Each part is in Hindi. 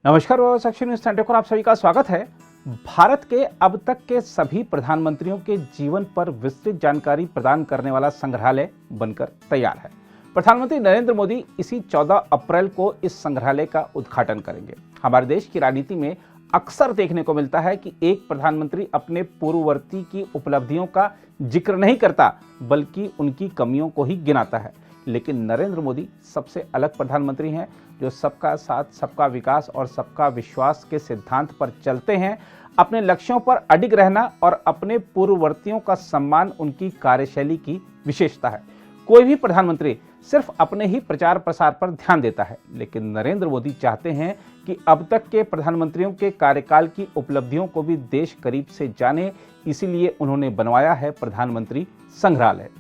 नमस्कार सेक्शन न्यूज सेंटर पर आप सभी का स्वागत है। भारत के अब तक के सभी प्रधानमंत्रियों के जीवन पर विस्तृत जानकारी प्रदान करने वाला संग्रहालय बनकर तैयार है। प्रधानमंत्री नरेंद्र मोदी इसी 14 अप्रैल को इस संग्रहालय का उद्घाटन करेंगे। हमारे देश की राजनीति में अक्सर देखने को मिलता है कि एक प्रधानमंत्री अपने पूर्ववर्ती की उपलब्धियों का जिक्र नहीं करता, बल्कि उनकी कमियों को ही गिनाता है। लेकिन नरेंद्र मोदी सबसे अलग प्रधानमंत्री हैं, जो सबका साथ, सबका विकास और सबका विश्वास के सिद्धांत पर चलते हैं। अपने लक्ष्यों पर अडिग रहना और अपने पूर्ववर्तियों का सम्मान उनकी कार्यशैली की विशेषता है। कोई भी प्रधानमंत्री सिर्फ अपने ही प्रचार प्रसार पर ध्यान देता है, लेकिन नरेंद्र मोदी चाहते हैं कि अब तक के प्रधानमंत्रियों के कार्यकाल की उपलब्धियों को भी देश करीब से जाने। इसीलिए उन्होंने बनवाया है प्रधानमंत्री संग्रहालय।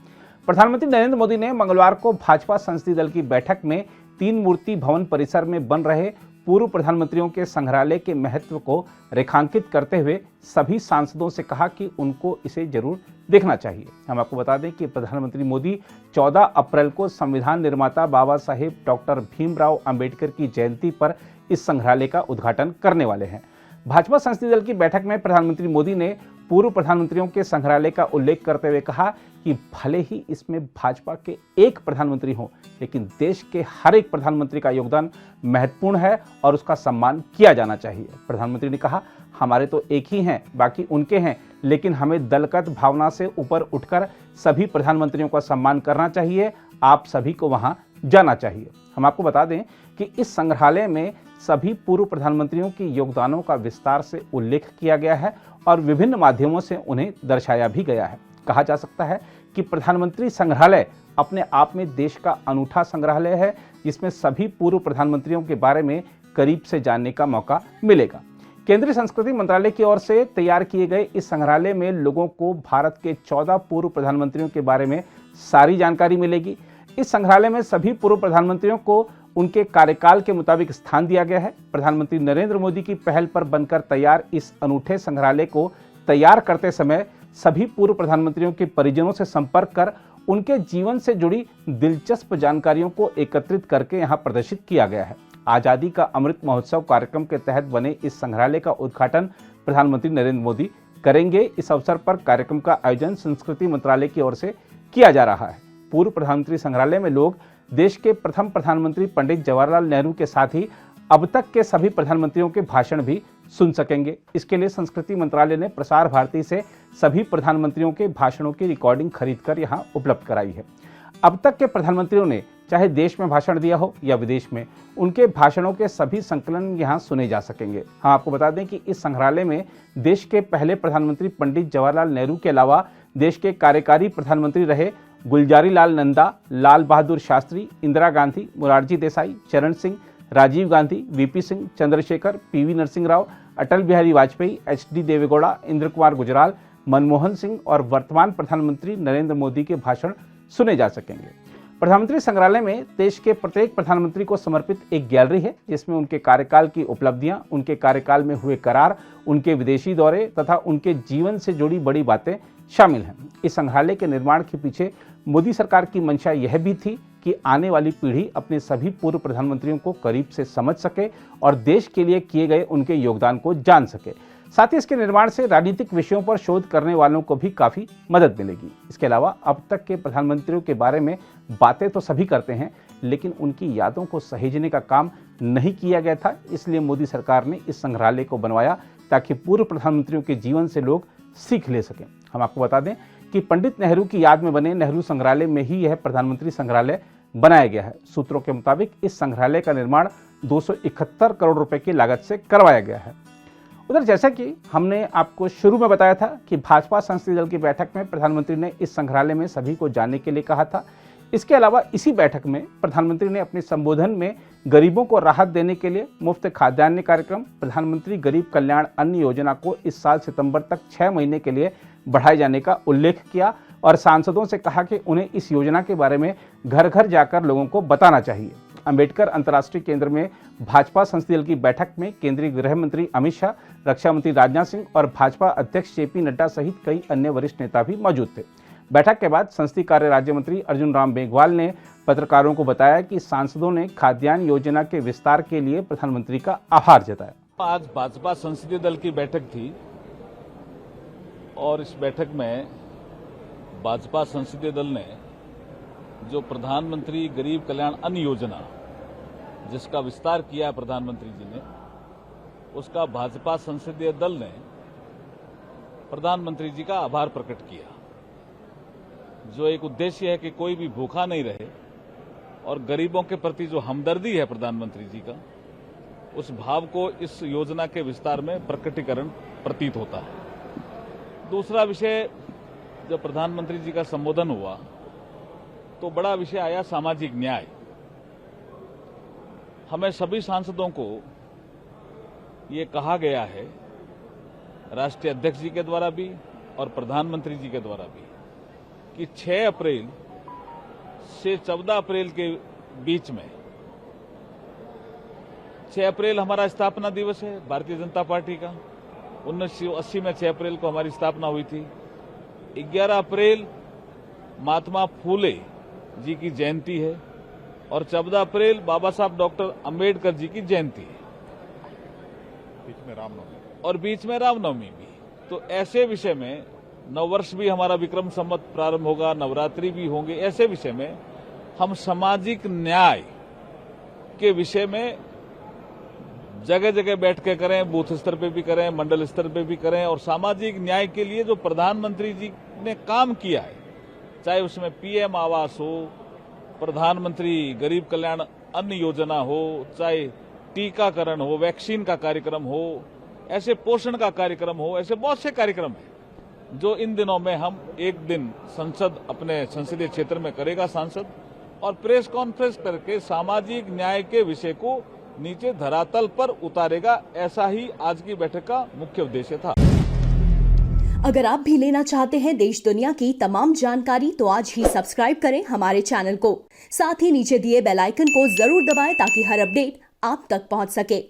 प्रधानमंत्री नरेंद्र मोदी ने मंगलवार को भाजपा संसदीय दल की बैठक में 3 मूर्ति भवन परिसर में बन रहे पूर्व प्रधानमंत्रियों के संग्रहालय के महत्व को रेखांकित करते हुए सभी सांसदों से कहा कि उनको इसे जरूर देखना चाहिए। हम आपको बता दें कि प्रधानमंत्री मोदी 14 अप्रैल को संविधान निर्माता बाबा साहेब डॉक्टर भीमराव अंबेडकर की जयंती पर इस संग्रहालय का उद्घाटन करने वाले हैं। भाजपा संसदीय दल की बैठक में प्रधानमंत्री मोदी ने पूर्व प्रधानमंत्रियों के संग्रहालय का उल्लेख करते हुए कहा कि भले ही इसमें भाजपा के एक प्रधानमंत्री हों, लेकिन देश के हर एक प्रधानमंत्री का योगदान महत्वपूर्ण है और उसका सम्मान किया जाना चाहिए। प्रधानमंत्री ने कहा, हमारे तो एक ही हैं, बाकी उनके हैं, लेकिन हमें दलगत भावना से ऊपर उठकर सभी प्रधानमंत्रियों का सम्मान करना चाहिए। आप सभी को वहां जाना चाहिए। हम आपको बता दें कि इस संग्रहालय में सभी पूर्व प्रधानमंत्रियों के योगदानों का विस्तार से उल्लेख किया गया है और विभिन्न माध्यमों से उन्हें दर्शाया भी गया है। कहा जा सकता है कि प्रधानमंत्री संग्रहालय अपने आप में देश का अनूठा संग्रहालय है, जिसमें सभी पूर्व प्रधानमंत्रियों के बारे में करीब से जानने का मौका मिलेगा। केंद्रीय संस्कृति मंत्रालय की ओर से तैयार किए गए इस संग्रहालय में लोगों को भारत के 14 पूर्व प्रधानमंत्रियों के बारे में सारी जानकारी मिलेगी। इस संग्रहालय में सभी पूर्व प्रधानमंत्रियों को उनके कार्यकाल के मुताबिक स्थान दिया गया है। प्रधानमंत्री नरेंद्र मोदी की पहल पर बनकर तैयार इस अनूठे संग्रहालय को तैयार करते समय सभी पूर्व प्रधानमंत्रियों के परिजनों से संपर्क कर उनके जीवन से जुड़ी दिलचस्प जानकारियों को एकत्रित करके यहाँ प्रदर्शित किया गया है। आज़ादी का अमृत महोत्सव कार्यक्रम के तहत बने इस संग्रहालय का उद्घाटन प्रधानमंत्री नरेंद्र मोदी करेंगे। इस अवसर पर कार्यक्रम का आयोजन संस्कृति मंत्रालय की ओर से किया जा रहा है। पूर्व प्रधानमंत्री संग्रहालय में लोग देश के प्रथम प्रधानमंत्री पंडित जवाहरलाल नेहरू के साथ ही अब तक के सभी प्रधानमंत्रियों के भाषण भी सुन सकेंगे। इसके लिए संस्कृति मंत्रालय ने प्रसार भारती से सभी प्रधानमंत्रियों के भाषणों की रिकॉर्डिंग खरीदकर यहां उपलब्ध कराई है। अब तक के प्रधानमंत्रियों ने चाहे देश में भाषण दिया हो या विदेश में, उनके भाषणों के सभी संकलन यहां सुने जा सकेंगे। हम आपको बता दें कि इस संग्रहालय में देश के पहले प्रधानमंत्री पंडित जवाहरलाल नेहरू के अलावा देश के कार्यकारी प्रधानमंत्री रहे गुलजारी लाल नंदा, लाल बहादुर शास्त्री, इंदिरा गांधी, मोरारजी देसाई, चरण Singh, Rajiv Gandhi, VP Singh, Chandrashekhar, PV Narasimha Rao, Atal Bihari Vajpayee, HD Deve Gowda, Indra Kumar Gujral, Manmohan Singh और वर्तमान प्रधानमंत्री नरेंद्र मोदी के भाषण सुने जा सकेंगे। प्रधानमंत्री संग्रहालय में देश के प्रत्येक प्रधानमंत्री को समर्पित एक गैलरी है, जिसमें उनके कार्यकाल की उपलब्धियां, उनके कार्यकाल में हुए करार, उनके विदेशी दौरे तथा उनके जीवन से जुड़ी बड़ी बातें शामिल हैं। इस संग्रहालय के निर्माण के पीछे मोदी सरकार की मंशा यह भी थी कि आने वाली पीढ़ी अपने सभी पूर्व प्रधानमंत्रियों को करीब से समझ सके और देश के लिए किए गए उनके योगदान को जान सके। साथ ही इसके निर्माण से राजनीतिक विषयों पर शोध करने वालों को भी काफ़ी मदद मिलेगी। इसके अलावा अब तक के प्रधानमंत्रियों के बारे में बातें तो सभी करते हैं, लेकिन उनकी यादों को सहेजने का काम नहीं किया गया था। इसलिए मोदी सरकार ने इस संग्रहालय को बनवाया ताकि पूर्व प्रधानमंत्रियों के जीवन से लोग सीख ले सकें। हम आपको बता दें कि पंडित नेहरू की याद में बने नेहरू संग्रहालय में ही यह प्रधानमंत्री संग्रहालय बनाया गया है। सूत्रों के मुताबिक इस संग्रहालय का निर्माण 271 करोड़ रुपए की लागत से करवाया गया है। उधर जैसा कि हमने आपको शुरू में बताया था कि भाजपा संसदीय दल की बैठक में प्रधानमंत्री ने इस संग्रहालय में सभी को जाने के लिए कहा था। इसके अलावा इसी बैठक में प्रधानमंत्री ने अपने संबोधन में गरीबों को राहत देने के लिए मुफ्त खाद्यान्न कार्यक्रम, प्रधानमंत्री गरीब कल्याण अन्न योजना को इस साल सितंबर तक 6 महीने के लिए बढ़ाए जाने का उल्लेख किया और सांसदों से कहा कि उन्हें इस योजना के बारे में घर घर जाकर लोगों को बताना चाहिए। अंबेडकर अंतर्राष्ट्रीय केंद्र में भाजपा संसदीय दल की बैठक में केंद्रीय गृह मंत्री अमित शाह, रक्षा मंत्री राजनाथ सिंह और भाजपा अध्यक्ष जेपी नड्डा सहित कई अन्य वरिष्ठ नेता भी मौजूद थे। बैठक के बाद संसदीय कार्य राज्य मंत्री अर्जुन राम मेघवाल ने पत्रकारों को बताया कि सांसदों ने खाद्यान्न योजना के विस्तार के लिए प्रधानमंत्री का आभार जताया। आज भाजपा संसदीय दल की बैठक थी और इस बैठक में भाजपा संसदीय दल ने जो प्रधानमंत्री गरीब कल्याण अन्न योजना जिसका विस्तार किया है प्रधानमंत्री जी ने, उसका भाजपा संसदीय दल ने प्रधानमंत्री जी का आभार प्रकट किया। जो एक उद्देश्य है कि कोई भी भूखा नहीं रहे और गरीबों के प्रति जो हमदर्दी है प्रधानमंत्री जी का, उस भाव को इस योजना के विस्तार में प्रकटीकरण प्रतीत होता है। दूसरा विषय, जब प्रधानमंत्री जी का संबोधन हुआ तो बड़ा विषय आया सामाजिक न्याय। हमें सभी सांसदों को ये कहा गया है, राष्ट्रीय अध्यक्ष जी के द्वारा भी और प्रधानमंत्री जी के द्वारा भी, कि 6 अप्रैल से 14 अप्रैल के बीच में, 6 अप्रैल हमारा स्थापना दिवस है भारतीय जनता पार्टी का, 1980 में 6 अप्रैल को हमारी स्थापना हुई थी। 11 अप्रैल महात्मा फूले जी की जयंती है और 14 अप्रैल बाबा साहब डॉक्टर अंबेडकर जी की जयंती है, बीच में रामनवमी भी। तो ऐसे विषय में नववर्ष भी हमारा विक्रम संवत प्रारंभ होगा, नवरात्रि भी होंगे। ऐसे विषय में हम सामाजिक न्याय के विषय में जगह जगह बैठ के करें, बूथ स्तर पे भी करें, मंडल स्तर पे भी करें, और सामाजिक न्याय के लिए जो प्रधानमंत्री जी ने काम किया है, चाहे उसमें पीएम आवास हो, प्रधानमंत्री गरीब कल्याण अन्न योजना हो, चाहे टीकाकरण हो, वैक्सीन का कार्यक्रम हो, ऐसे पोषण का कार्यक्रम हो, ऐसे बहुत से कार्यक्रम हैं जो इन दिनों में हम एक दिन संसद अपने संसदीय क्षेत्र में करेगा सांसद, और प्रेस कॉन्फ्रेंस करके सामाजिक न्याय के विषय को नीचे धरातल पर उतारेगा। ऐसा ही आज की बैठक का मुख्य उद्देश्य था। अगर आप भी लेना चाहते हैं देश दुनिया की तमाम जानकारी तो आज ही सब्सक्राइब करें हमारे चैनल को। साथ ही नीचे दिए बेल आइकन को जरूर दबाएं ताकि हर अपडेट आप तक पहुंच सके।